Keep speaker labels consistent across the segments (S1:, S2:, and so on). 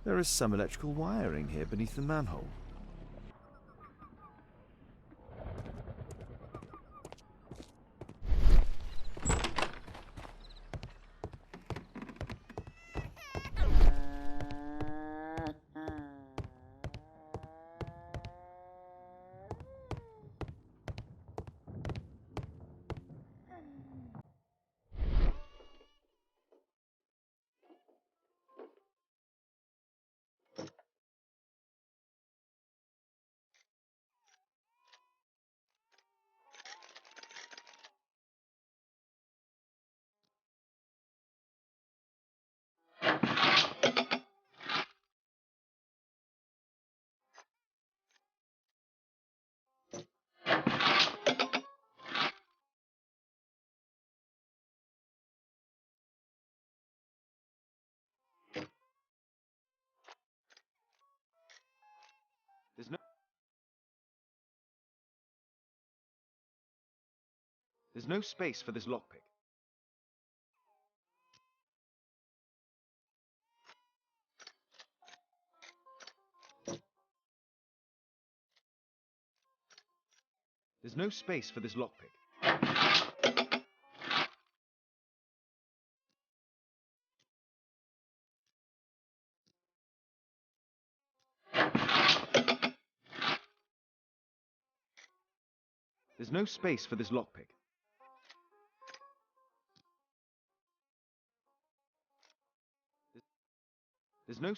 S1: There is some electrical wiring here beneath the manhole. There's no space for this lockpick. There's no space for this lockpick. There's no space for this lockpick. There's no...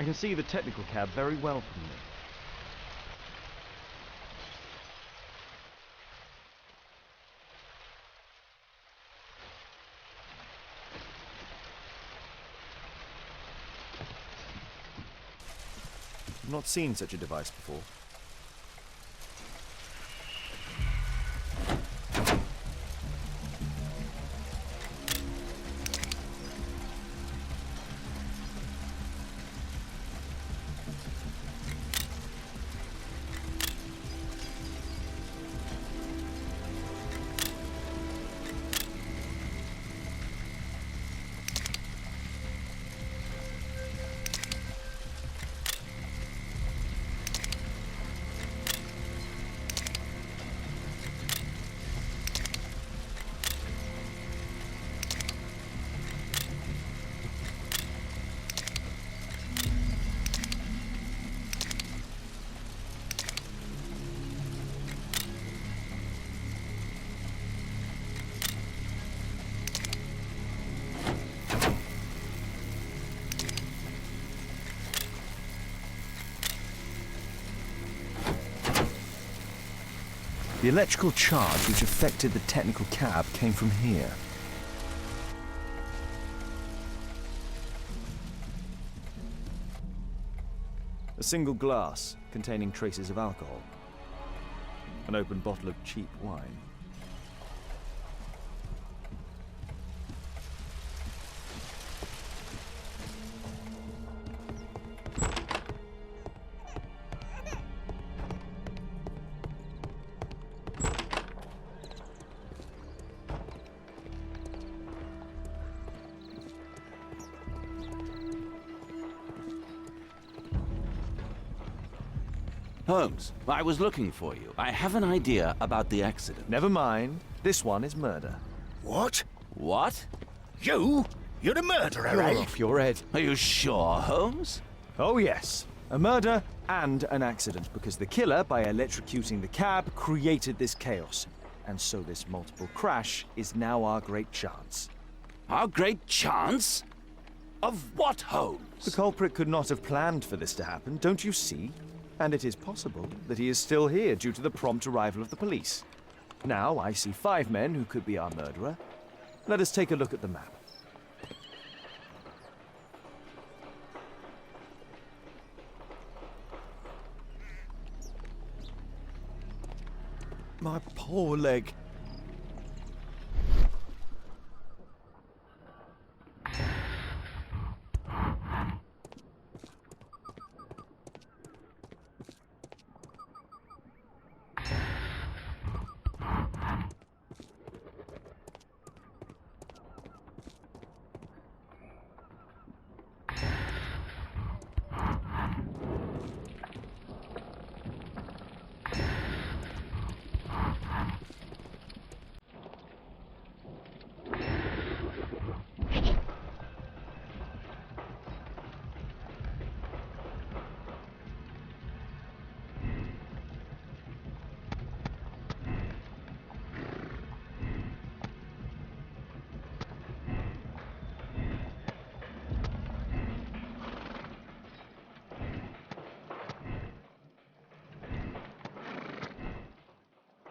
S1: I can see the technical cab very well from here. I've not seen such a device before. The electrical charge which affected the technical cab came from here. A single glass containing traces of alcohol. An open bottle of cheap wine.
S2: Holmes, I was looking for you. I have an idea about the accident.
S1: Never mind. This one is murder.
S3: What?
S2: What?
S3: You? You're the murderer,
S1: You're
S3: eh?
S1: off your head.
S2: Are you sure, Holmes?
S1: Oh yes. A murder and an accident, because the killer, by electrocuting the cab, created this chaos. And so this multiple crash is now our great chance.
S2: Our great chance? Of what, Holmes?
S1: The culprit could not have planned for this to happen, don't you see? And it is possible that he is still here due to the prompt arrival of the police. Now I see 5 men who could be our murderer. Let us take a look at the map. My poor leg.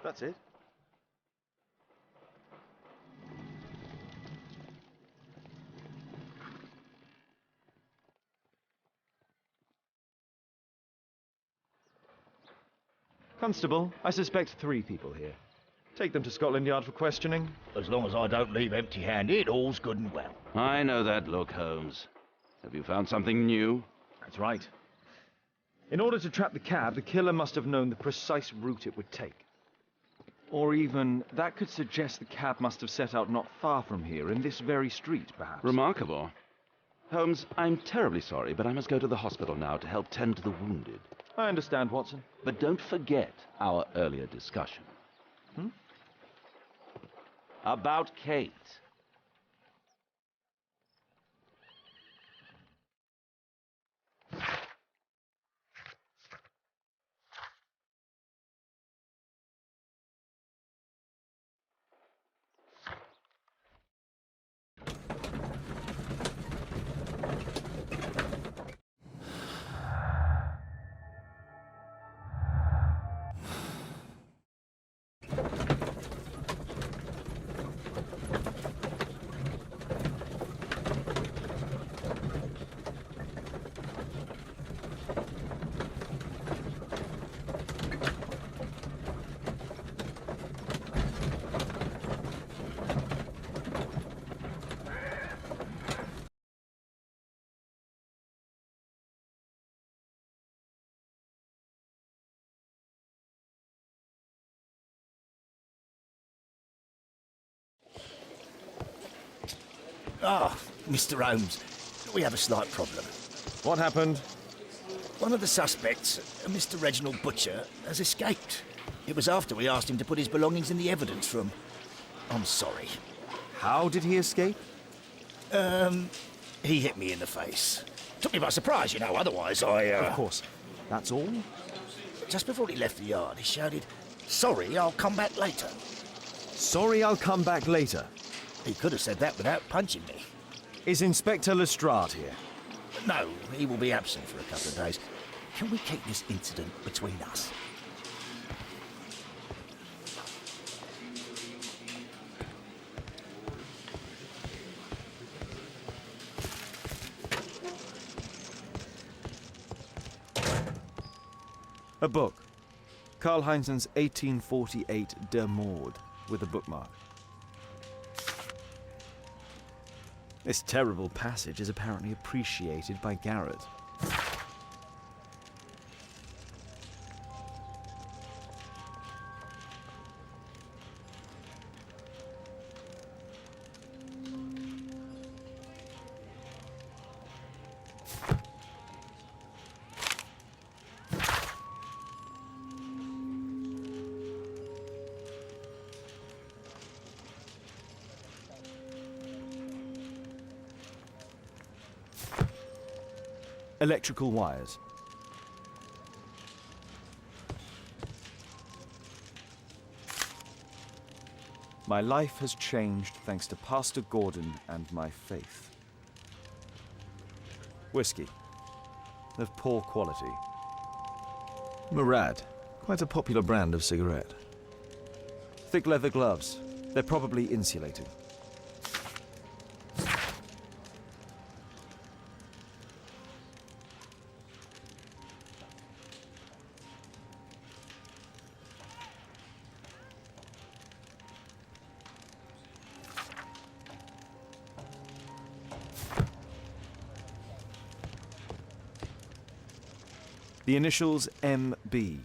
S1: That's it. Constable, I suspect 3 people here. Take them to Scotland Yard for questioning.
S3: As long as I don't leave empty-handed, all's good and well.
S2: I know that look, Holmes. Have you found something new?
S1: That's right. In order to trap the cab, the killer must have known the precise route it would take. Or even, that could suggest the cab must have set out not far from here, in this very street, perhaps.
S2: Remarkable. Holmes, I'm terribly sorry, but I must go to the hospital now to help tend to the wounded.
S1: I understand, Watson.
S2: But don't forget our earlier discussion. About Kate.
S3: Ah, Mr. Holmes, we have a slight problem.
S1: What happened?
S3: One of the suspects, Mr. Reginald Butcher, has escaped. It was after we asked him to put his belongings in the evidence room. I'm sorry.
S1: How did he escape?
S3: He hit me in the face. Took me by surprise, you know, otherwise I,
S1: Of course. That's all?
S3: Just before he left the yard, he shouted, "Sorry, I'll come back later."
S1: Sorry, I'll come back later.
S3: He could have said that without punching me.
S1: Is Inspector Lestrade here?
S3: No, he will be absent for a couple of days. Can we keep this incident between us?
S1: A book. Karl Heinzen's 1848 Der Mord, with a bookmark. This terrible passage is apparently appreciated by Garrett. Electrical wires. My life has changed thanks to Pastor Gordon and my faith. Whiskey. Of poor quality. Murad. Quite a popular brand of cigarette. Thick leather gloves. They're probably insulated. The initials MB.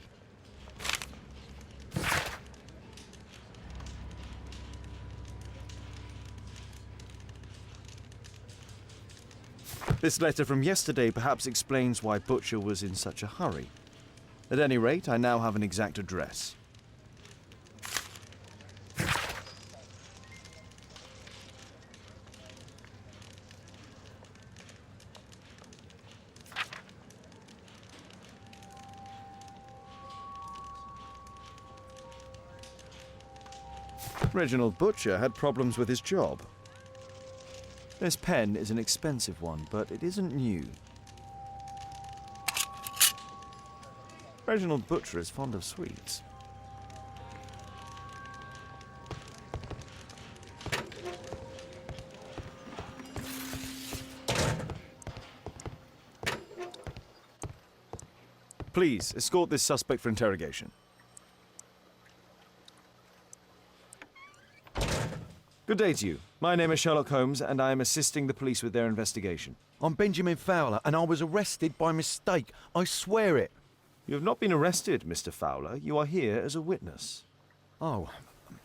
S1: This letter from yesterday perhaps explains why Butcher was in such a hurry. At any rate, I now have an exact address. Reginald Butcher had problems with his job. This pen is an expensive one, but it isn't new. Reginald Butcher is fond of sweets. Please, escort this suspect for interrogation. Good day to you. My name is Sherlock Holmes, and I am assisting the police with their investigation.
S4: I'm Benjamin Fowler, and I was arrested by mistake. I swear it.
S1: You have not been arrested, Mr. Fowler. You are here as a witness.
S4: Oh,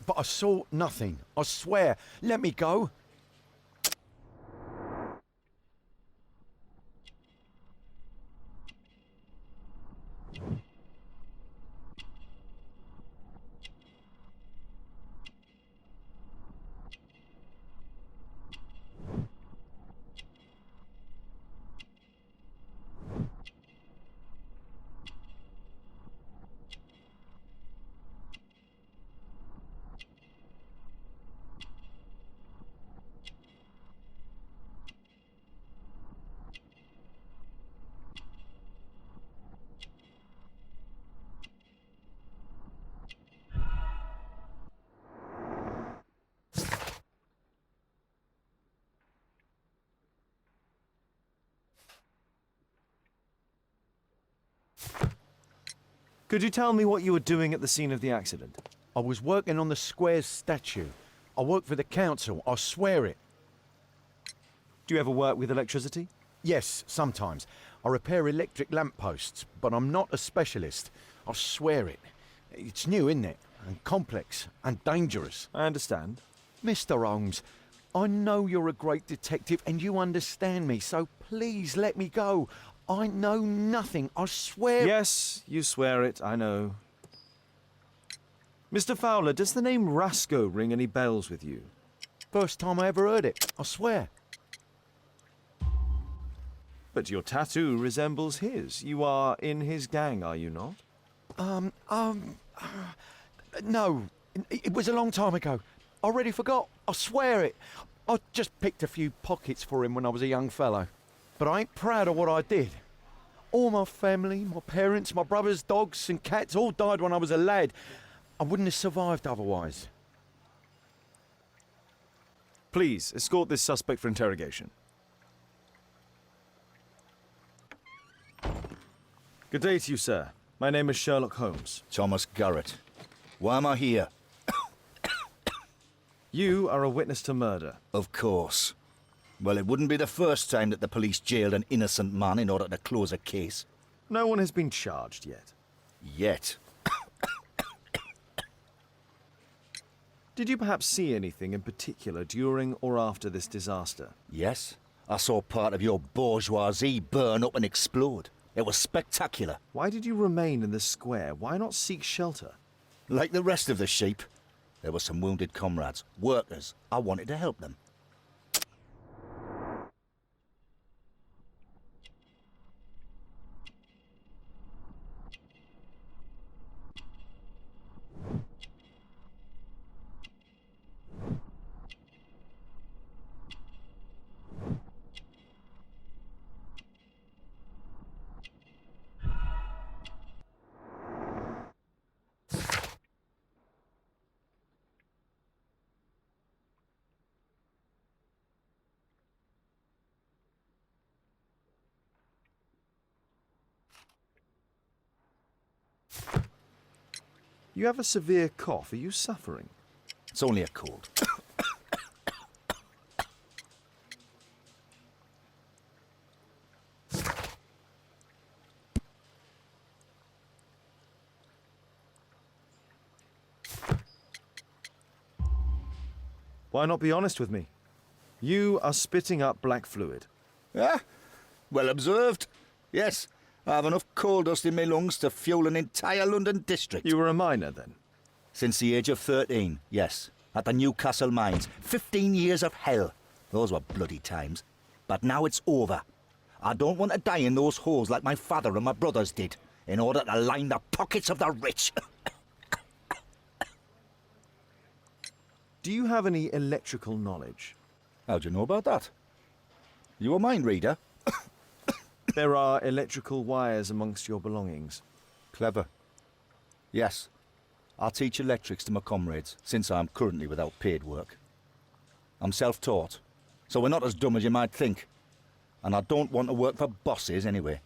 S4: but I saw nothing. I swear. Let me go.
S1: Could you tell me what you were doing at the scene of the accident?
S4: I was working on the square's statue. I work for the council. I swear it.
S1: Do you ever work with electricity?
S4: Yes, sometimes. I repair electric lampposts, but I'm not a specialist. I swear it. It's new, isn't it? And complex and dangerous.
S1: I understand.
S4: Mr. Holmes, I know you're a great detective and you understand me, so please let me go. I know nothing, I swear.
S1: Yes, you swear it, I know. Mr. Fowler, does the name Rasco ring any bells with you?
S4: First time I ever heard it, I swear.
S1: But your tattoo resembles his. You are in his gang, are you not?
S4: No. It was a long time ago. I already forgot. I swear it. I just picked a few pockets for him when I was a young fellow. But I ain't proud of what I did. All my family, my parents, my brothers, dogs and cats all died when I was a lad. I wouldn't have survived otherwise.
S1: Please, escort this suspect for interrogation. Good day to you, sir. My name is Sherlock Holmes.
S3: Thomas Garrett. Why am I here?
S1: You are a witness to murder.
S3: Of course. Well, it wouldn't be the first time that the police jailed an innocent man in order to close a case.
S1: No one has been charged yet.
S3: Yet.
S1: Did you perhaps see anything in particular during or after this disaster?
S3: Yes, I saw part of your bourgeoisie burn up and explode. It was spectacular.
S1: Why did you remain in the square? Why not seek shelter?
S3: Like the rest of the sheep, there were some wounded comrades, workers. I wanted to help them.
S1: You have a severe cough. Are you suffering?
S3: It's only a cold.
S1: Why not be honest with me? You are spitting up black fluid.
S3: Ah, well observed. Yes, I have enough coal dust in my lungs to fuel an entire London district.
S1: You were a miner then?
S3: Since the age of 13, yes. At the Newcastle mines. 15 years of hell. Those were bloody times. But now it's over. I don't want to die in those holes like my father and my brothers did, in order to line the pockets of the rich.
S1: Do you have any electrical knowledge?
S3: How'd you know about that? You a mind reader?
S1: There are electrical wires amongst your belongings.
S3: Clever. Yes. I teach electrics to my comrades, since I'm currently without paid work. I'm self-taught, so we're not as dumb as you might think. And I don't want to work for bosses anyway.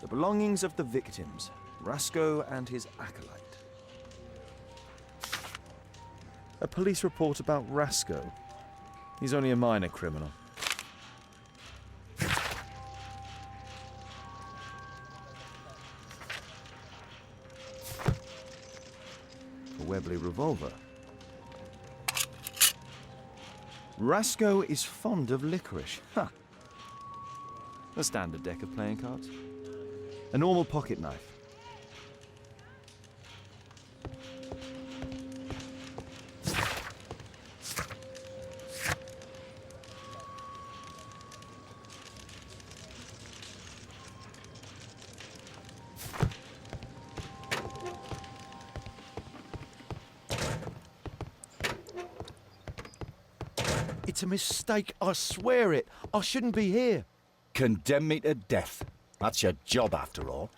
S1: The belongings of the victims, Rasco and his acolyte. A police report about Rasco. He's only a minor criminal. A Webley revolver. Rasco is fond of licorice. Huh. A standard deck of playing cards. A normal pocket knife.
S4: It's a mistake, I swear it. I shouldn't be here.
S3: Condemn me to death. That's your job, after all.